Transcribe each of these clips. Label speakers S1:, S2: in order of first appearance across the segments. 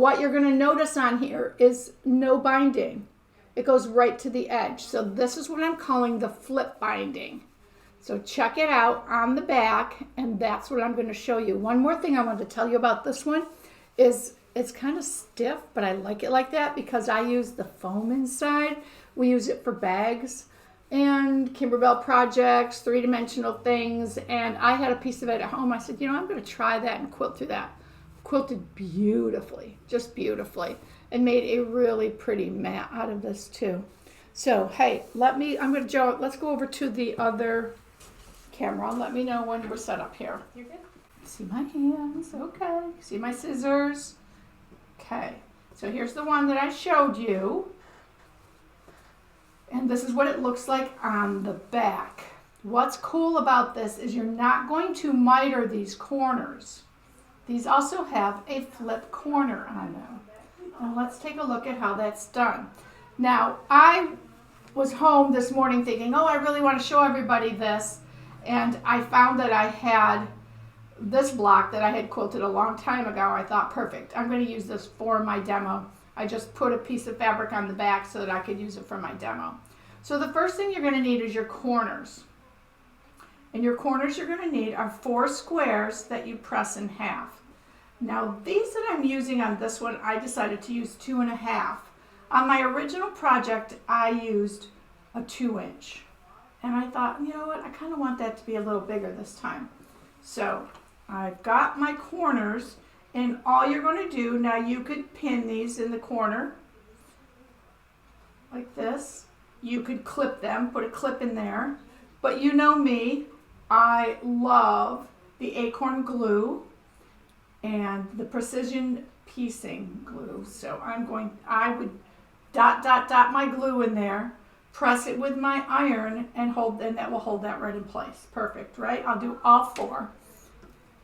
S1: what you're going to notice on here is no binding. It goes right to the edge. So this is what I'm calling the flip binding. So check it out on the back, and that's what I'm going to show you. One more thing I wanted to tell you about this one is it's kind of stiff, but I like it like that because I use the foam inside. We use it for bags and Kimberbell projects, three-dimensional things, and I had a piece of it at home. I said, you know, I'm going to try that and quilt through that. Quilted beautifully, just beautifully, and made a really pretty mat out of this too. So, hey, let's go over to the other camera. Let me know when we're set up here.
S2: You're good.
S1: See my hands, okay. See my scissors. Okay, so here's the one that I showed you. And this is what it looks like on the back. What's cool about this is you're not going to miter these corners. These also have a flip corner on them. And let's take a look at how that's done. Now, I was home this morning thinking, oh, I really want to show everybody this. And I found that I had this block that I had quilted a long time ago. I thought, perfect, I'm going to use this for my demo. I just put a piece of fabric on the back so that I could use it for my demo. So the first thing you're going to need is your corners. And your corners you're going to need are 4 squares that you press in half. Now these that I'm using on this one, I decided to use 2.5. On my original project, I used a 2-inch. And I thought, you know what, I kind of want that to be a little bigger this time. So I've got my corners, and all you're going to do, now you could pin these in the corner like this. You could clip them, put a clip in there. But you know me, I love the acorn glue and the precision piecing glue. So I would dot my glue in there, press it with my iron, and that will hold that right in place. Perfect, right? I'll do all 4.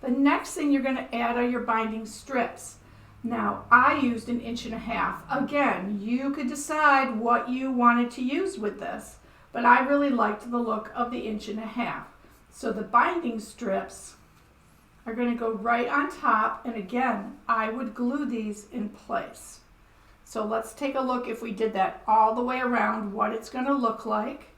S1: The next thing you're going to add are your binding strips. Now, I used 1.5 inches. Again, you could decide what you wanted to use with this, but I really liked the look of the 1.5 inches. So the binding strips are going to go right on top, and again, I would glue these in place. So let's take a look if we did that all the way around, what it's going to look like.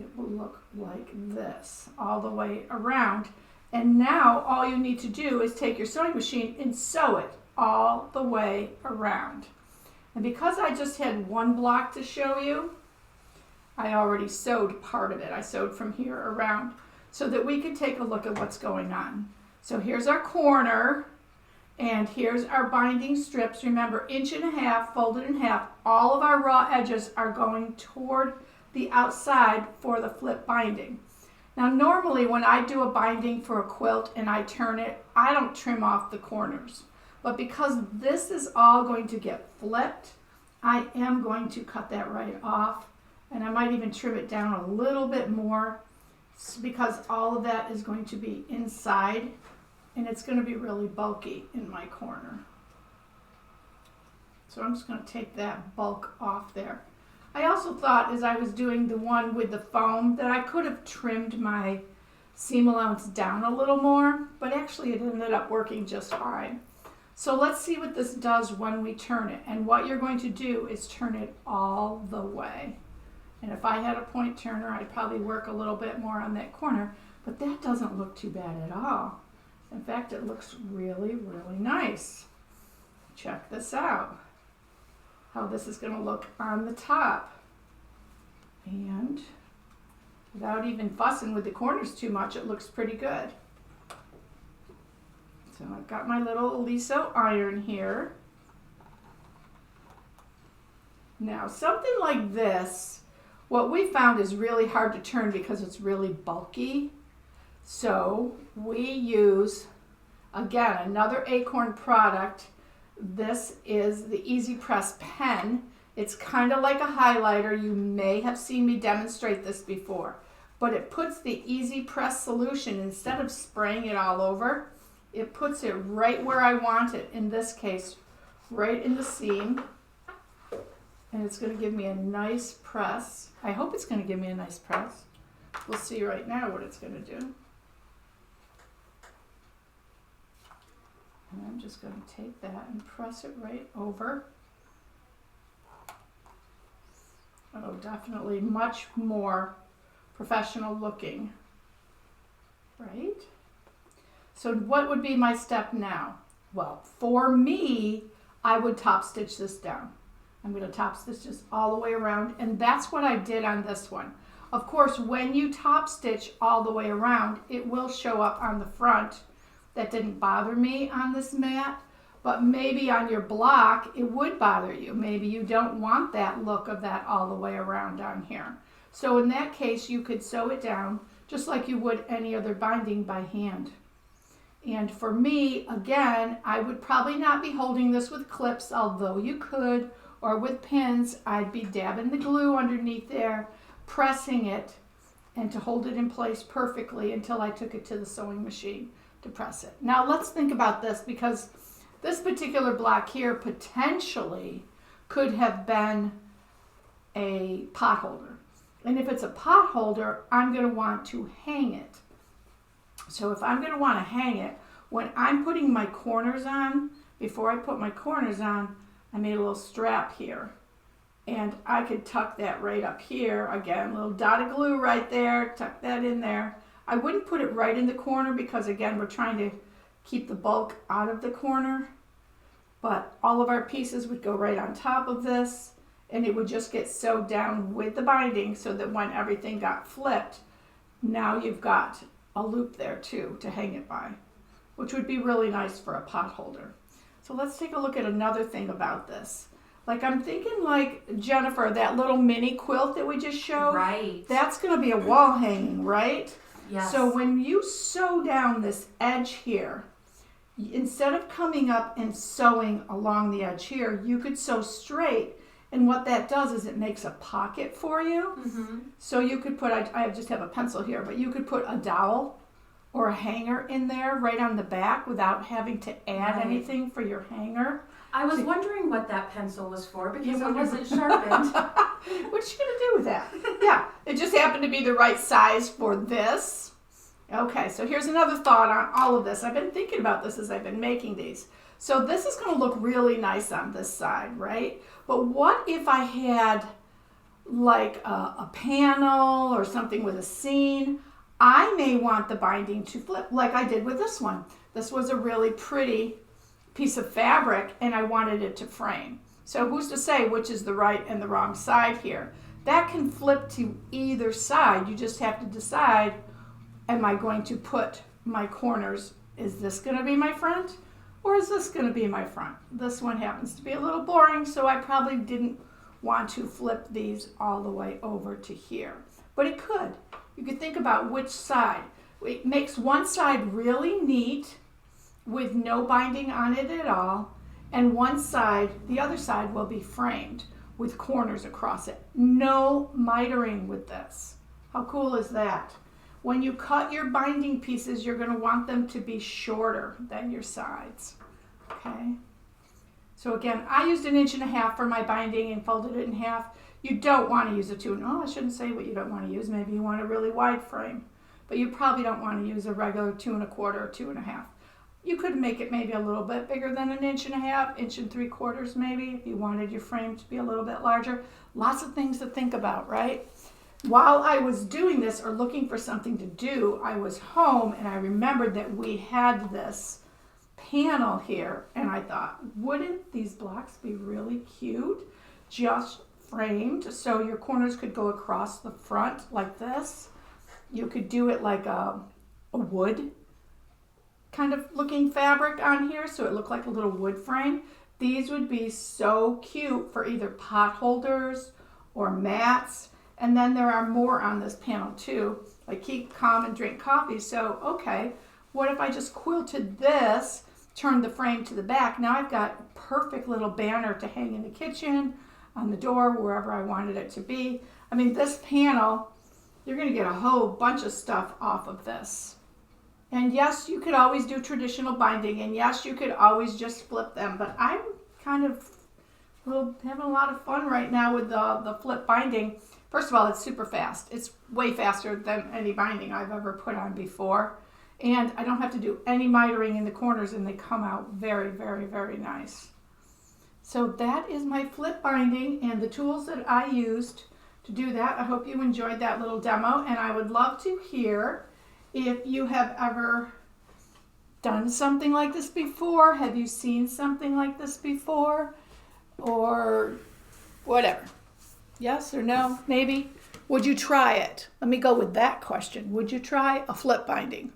S1: It will look like this all the way around. And now all you need to do is take your sewing machine and sew it all the way around. And because I just had one block to show you, I already sewed part of it. I sewed from here around so that we could take a look at what's going on. So here's our corner, and here's our binding strips. Remember, 1.5 inches folded in half. All of our raw edges are going toward the outside for the flip binding. Now normally when I do a binding for a quilt and I turn it, I don't trim off the corners. But because this is all going to get flipped, I am going to cut that right off. And I might even trim it down a little bit more because all of that is going to be inside and it's going to be really bulky in my corner. So I'm just going to take that bulk off there. I also thought as I was doing the one with the foam that I could have trimmed my seam allowance down a little more, but actually it ended up working just fine. So let's see what this does when we turn it. And what you're going to do is turn it all the way. And if I had a point turner, I'd probably work a little bit more on that corner, but that doesn't look too bad at all. In fact, it looks really, really nice. Check this out. How this is going to look on the top. And without even fussing with the corners too much, it looks pretty good. So I've got my little Aliso iron here. Now something like this, what we found is really hard to turn because it's really bulky. So we use, again, another Acorn product. This is the Easy Press pen. It's kind of like a highlighter. You may have seen me demonstrate this before, but it puts the Easy Press solution, instead of spraying it all over, it puts it right where I want it. In this case, right in the seam. And it's going to give me a nice press. I hope it's going to give me a nice press. We'll see right now what it's going to do. And I'm just going to take that and press it right over. Oh, definitely much more professional looking, right? So what would be my step now? Well, for me, I would top stitch this down. I'm going to top stitch this all the way around, and that's what I did on this one. Of course, when you top stitch all the way around, it will show up on the front. That didn't bother me on this mat, but maybe on your block, it would bother you. Maybe you don't want that look of that all the way around on here. So in that case, you could sew it down just like you would any other binding by hand. And for me, again, I would probably not be holding this with clips, although you could, or with pins. I'd be dabbing the glue underneath there, pressing it, and to hold it in place perfectly until I took it to the sewing machine to press it. Now let's think about this, because this particular block here potentially could have been a pot holder. And if it's a pot holder, I'm going to want to hang it. So if I'm going to want to hang it, when I'm putting my corners on, before I put my corners on, I made a little strap here. And I could tuck that right up here. Again, a little dot of glue right there, tuck that in there. I wouldn't put it right in the corner because, again, we're trying to keep the bulk out of the corner. But all of our pieces would go right on top of this, and it would just get sewed down with the binding so that when everything got flipped, now you've got a loop there too to hang it by, which would be really nice for a pot holder. So let's take a look at another thing about this. Like, I'm thinking like, Jennifer, that little mini quilt that we just showed,
S2: right?
S1: That's going to be a wall hanging, right?
S2: Yes.
S1: So when you sew down this edge here, instead of coming up and sewing along the edge here, you could sew straight. And what that does is it makes a pocket for you.
S2: Mm-hmm.
S1: So you could put, I just have a pencil here, but you could put a dowel or a hanger in there right on the back without having to add anything for your hanger.
S2: I was wondering what that pencil was for because it wasn't sharpened.
S1: What's you gonna do with that? Yeah, it just happened to be the right size for this. Okay, so here's another thought on all of this. I've been thinking about this as I've been making these. So this is gonna look really nice on this side, right? But what if I had like a panel or something with a seam? I may want the binding to flip like I did with this one. This was a really pretty piece of fabric and I wanted it to frame. So who's to say which is the right and the wrong side here? That can flip to either side. You just have to decide, am I going to put my corners, is this going to be my front or is this going to be my front? This one happens to be a little boring, so I probably didn't want to flip these all the way over to here. But it could. You could think about which side. It makes one side really neat with no binding on it at all, and one side, the other side, will be framed with corners across it. No mitering with this. How cool is that? When you cut your binding pieces, you're going to want them to be shorter than your sides. Okay? So again, I used 1.5 inches for my binding and folded it in half. You don't want to use a 2. No, I shouldn't say what you don't want to use. Maybe you want a really wide frame. But you probably don't want to use a regular 2 1/4 or 2 1/2. You could make it maybe a little bit bigger than 1.5 inches, 1 3/4 maybe, if you wanted your frame to be a little bit larger. Lots of things to think about, right? While I was doing this or looking for something to do, I was home and I remembered that we had this panel here, and I thought, wouldn't these blocks be really cute? Just framed, so your corners could go across the front like this. You could do it like a wood kind of looking fabric on here, so it looked like a little wood frame. These would be so cute for either pot holders or mats. And then there are more on this panel too, like keep calm and drink coffee. So, okay, what if I just quilted this, turned the frame to the back? Now I've got a perfect little banner to hang in the kitchen, on the door, wherever I wanted it to be. I mean, this panel, you're gonna get a whole bunch of stuff off of this. And yes, you could always do traditional binding, and yes, you could always just flip them, but I'm kind of having a lot of fun right now with the flip binding. First of all, it's super fast. It's way faster than any binding I've ever put on before. And I don't have to do any mitering in the corners, and they come out very, very, very nice. So that is my flip binding and the tools that I used to do that. I hope you enjoyed that little demo, and I would love to hear if you have ever done something like this before. Have you seen something like this before? Or whatever. Yes or no, maybe? Would you try it? Let me go with that question. Would you try a flip binding?